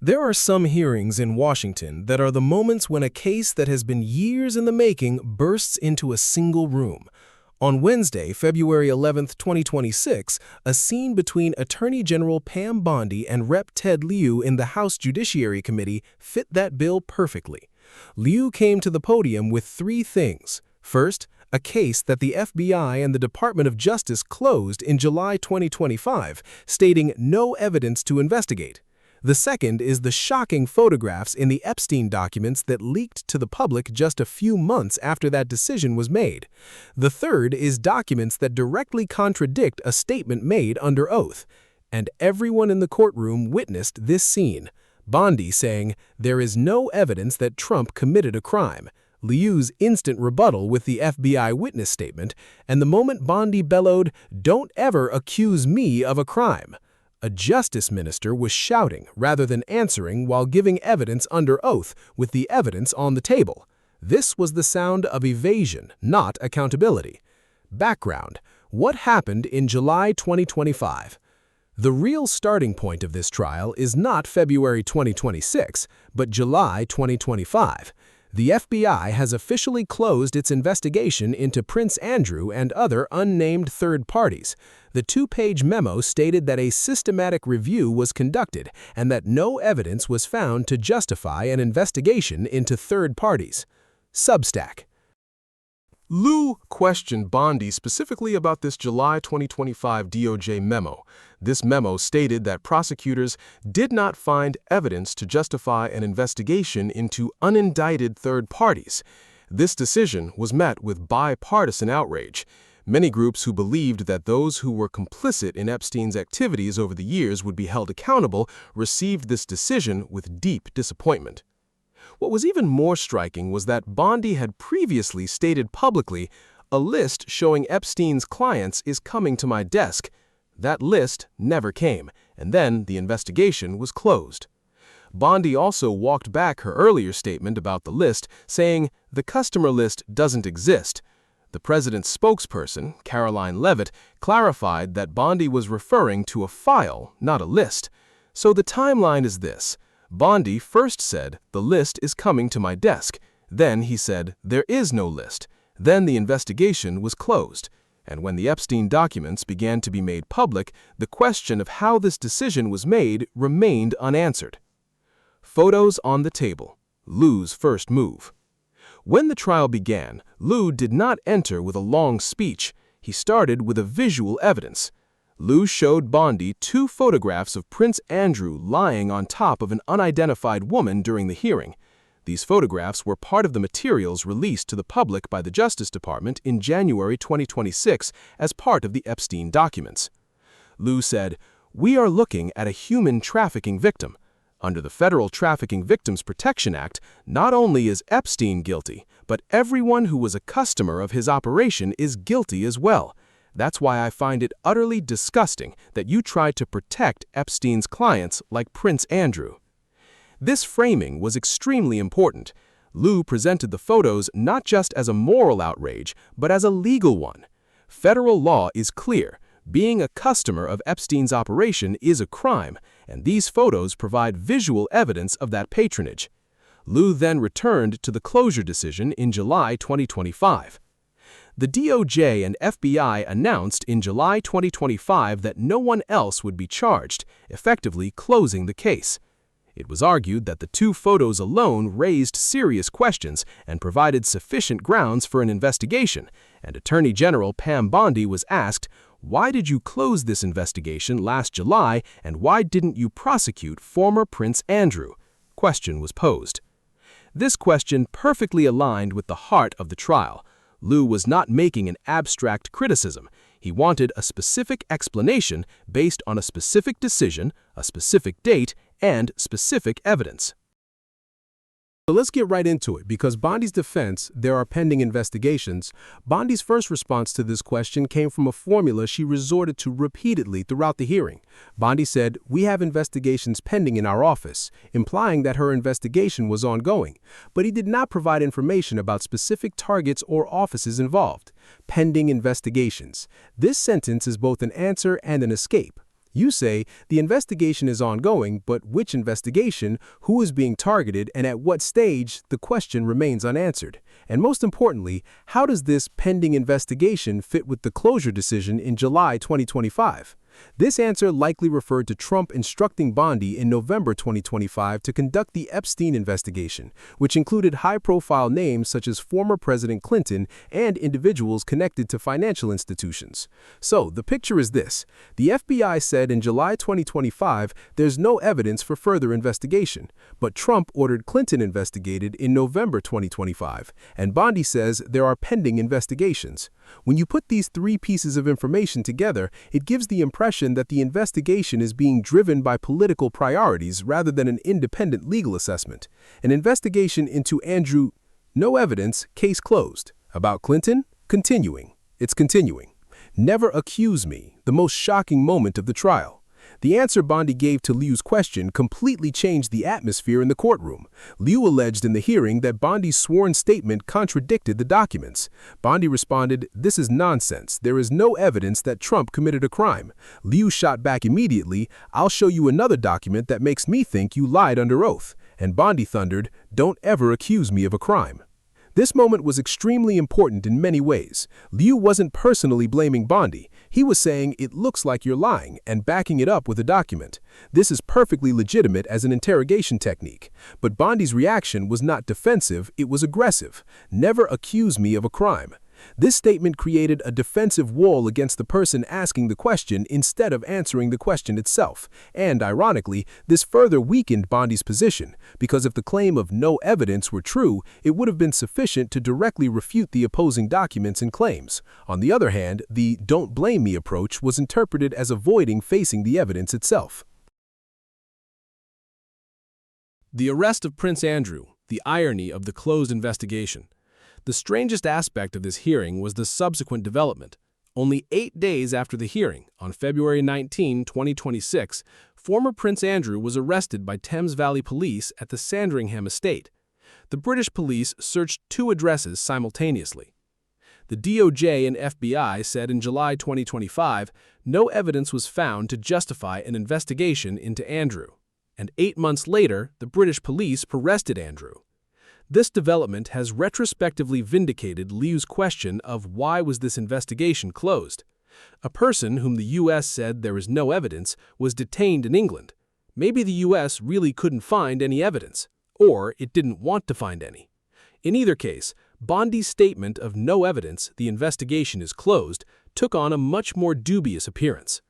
There are some hearings in Washington that are the moments when a case that has been years in the making bursts into a single room. On Wednesday, February 11, 2026, a scene between Attorney General Pam Bondi and Rep. Ted Lieu in the House Judiciary Committee fit that bill perfectly. Lieu came to the podium with three things. First, a case that the FBI and the Department of Justice closed in July 2025, stating no evidence to investigate. The second is the shocking photographs in the Epstein documents that leaked to the public just a few months after that decision was made. The third is documents that directly contradict a statement made under oath. And everyone in the courtroom witnessed this scene. Bondi saying, "There is no evidence that Trump committed a crime." Liu's instant rebuttal with the FBI witness statement, and the moment Bondi bellowed, "Don't ever accuse me of a crime." A justice minister was shouting rather than answering while giving evidence under oath with the evidence on the table. This was the sound of evasion, not accountability. Background: what happened in July 2025? The real starting point of this trial is not February 2026, but July 2025. The FBI has officially closed its investigation into Prince Andrew and other unnamed third parties. The two-page memo stated that a systematic review was conducted and that no evidence was found to justify an investigation into third parties. Substack. Lieu questioned Bondi specifically about this July 2025 DOJ memo. This memo stated that prosecutors did not find evidence to justify an investigation into unindicted third parties. This decision was met with bipartisan outrage. Many groups who believed that those who were complicit in Epstein's activities over the years would be held accountable received this decision with deep disappointment. What was even more striking was that Bondi had previously stated publicly, "A list showing Epstein's clients is coming to my desk." That list never came, and then the investigation was closed. Bondi also walked back her earlier statement about the list, saying, "The customer list doesn't exist." The president's spokesperson, Caroline Leavitt, clarified that Bondi was referring to a file, not a list. So the timeline is this. Bondi first said, "The list is coming to my desk." Then he said, "There is no list." Then the investigation was closed. And when the Epstein documents began to be made public, the question of how this decision was made remained unanswered. Photos on the table. Lieu's first move. When the trial began, Lieu did not enter with a long speech. He started with a visual evidence. Lieu showed Bondi two photographs of Prince Andrew lying on top of an unidentified woman during the hearing. These photographs were part of the materials released to the public by the Justice Department in January 2026 as part of the Epstein documents. Lieu said, "We are looking at a human trafficking victim. Under the Federal Trafficking Victims Protection Act, not only is Epstein guilty, but everyone who was a customer of his operation is guilty as well. That's why I find it utterly disgusting that you tried to protect Epstein's clients like Prince Andrew." This framing was extremely important. Lieu presented the photos not just as a moral outrage, but as a legal one. Federal law is clear. Being a customer of Epstein's operation is a crime, and these photos provide visual evidence of that patronage. Lieu then returned to the closure decision in July 2025. The DOJ and FBI announced in July 2025 that no one else would be charged, effectively closing the case. It was argued that the two photos alone raised serious questions and provided sufficient grounds for an investigation, and Attorney General Pam Bondi was asked, "Why did you close this investigation last July, and why didn't you prosecute former Prince Andrew?" Question was posed. This question perfectly aligned with the heart of the trial. Lieu was not making an abstract criticism. He wanted a specific explanation based on a specific decision, a specific date, and specific evidence. So let's get right into it, because Bondi's defense, "There are pending investigations," Bondi's first response to this question came from a formula she resorted to repeatedly throughout the hearing. Bondi said, "We have investigations pending in our office," implying that her investigation was ongoing. But he did not provide information about specific targets or offices involved. Pending investigations. This sentence is both an answer and an escape. You say the investigation is ongoing, but which investigation, who is being targeted, and at what stage, the question remains unanswered. And most importantly, how does this pending investigation fit with the closure decision in July 2025? This answer likely referred to Trump instructing Bondi in November 2025 to conduct the Epstein investigation, which included high-profile names such as former President Clinton and individuals connected to financial institutions. So, the picture is this. The FBI said in July 2025 there's no evidence for further investigation, but Trump ordered Clinton investigated in November 2025, and Bondi says there are pending investigations. When you put these three pieces of information together, it gives the impression that the investigation is being driven by political priorities rather than an independent legal assessment. An investigation into Andrew, no evidence, case closed. About Clinton, continuing. It's continuing. Never accuse me, the most shocking moment of the trial. The answer Bondi gave to Liu's question completely changed the atmosphere in the courtroom. Liu alleged in the hearing that Bondi's sworn statement contradicted the documents. Bondi responded, "This is nonsense. There is no evidence that Trump committed a crime." Liu shot back immediately, "I'll show you another document that makes me think you lied under oath." And Bondi thundered, "Don't ever accuse me of a crime." This moment was extremely important in many ways. Liu wasn't personally blaming Bondi. He was saying, "It looks like you're lying," and backing it up with a document. This is perfectly legitimate as an interrogation technique. But Bondi's reaction was not defensive, it was aggressive. "Never accuse me of a crime." This statement created a defensive wall against the person asking the question instead of answering the question itself. And, ironically, this further weakened Bondi's position, because if the claim of no evidence were true, it would have been sufficient to directly refute the opposing documents and claims. On the other hand, the "don't blame me" approach was interpreted as avoiding facing the evidence itself. The arrest of Prince Andrew, the irony of the closed investigation. The strangest aspect of this hearing was the subsequent development. Only 8 days after the hearing, on February 19, 2026, former Prince Andrew was arrested by Thames Valley Police at the Sandringham estate. The British police searched 2 addresses simultaneously. The DOJ and FBI said in July 2025 no evidence was found to justify an investigation into Andrew. And 8 months later, the British police arrested Andrew. This development has retrospectively vindicated Liu's question of why was this investigation closed. A person whom the U.S. said there is no evidence was detained in England. Maybe the U.S. really couldn't find any evidence, or it didn't want to find any. In either case, Bondi's statement of no evidence, the investigation is closed, took on a much more dubious appearance.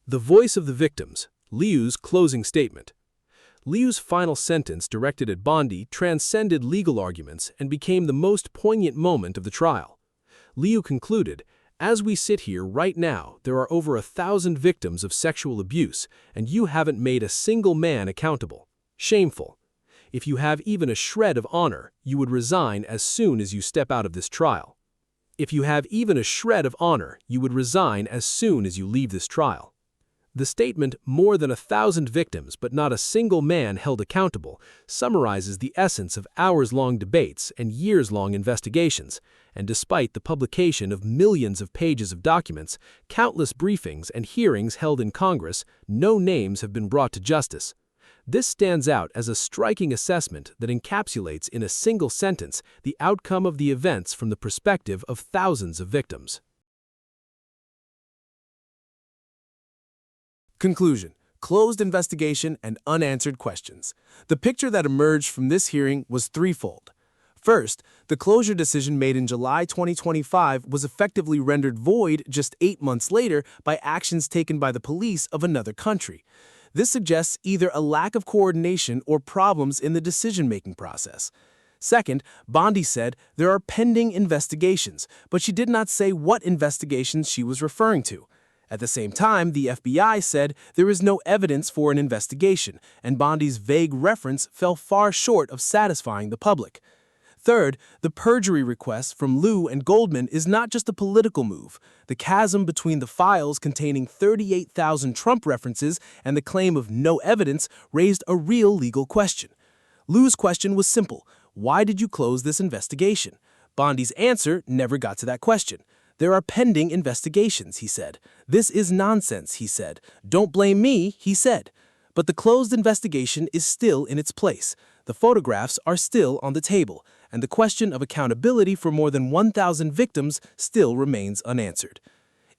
The voice of the victims, Liu's closing statement. Liu's final sentence directed at Bondi transcended legal arguments and became the most poignant moment of the trial. Liu concluded, "As we sit here right now, there are over 1,000 victims of sexual abuse, and you haven't made a single man accountable. Shameful. If you have even a shred of honor, you would resign as soon as you step out of this trial. If you have even a shred of honor, you would resign as soon as you leave this trial." The statement, "more than 1,000 victims but not a single man held accountable," summarizes the essence of hours-long debates and years-long investigations, and despite the publication of millions of pages of documents, countless briefings and hearings held in Congress, no names have been brought to justice. This stands out as a striking assessment that encapsulates in a single sentence the outcome of the events from the perspective of thousands of victims. Conclusion: closed investigation and unanswered questions. The picture that emerged from this hearing was threefold. First, the closure decision made in July 2025 was effectively rendered void just 8 months later by actions taken by the police of another country. This suggests either a lack of coordination or problems in the decision-making process. Second, Bondi said there are pending investigations, but she did not say what investigations she was referring to. At the same time, the FBI said there is no evidence for an investigation, and Bondi's vague reference fell far short of satisfying the public. Third, the perjury request from Lieu and Goldman is not just a political move. The chasm between the files containing 38,000 Trump references and the claim of no evidence raised a real legal question. Lieu's question was simple: why did you close this investigation? Bondi's answer never got to that question. There are pending investigations, he said. This is nonsense, he said. Don't blame me, he said. But the closed investigation is still in its place. The photographs are still on the table, and the question of accountability for more than 1,000 victims still remains unanswered.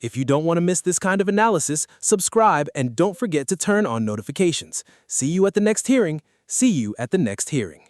If you don't want to miss this kind of analysis, subscribe and don't forget to turn on notifications. See you at the next hearing. See you at the next hearing.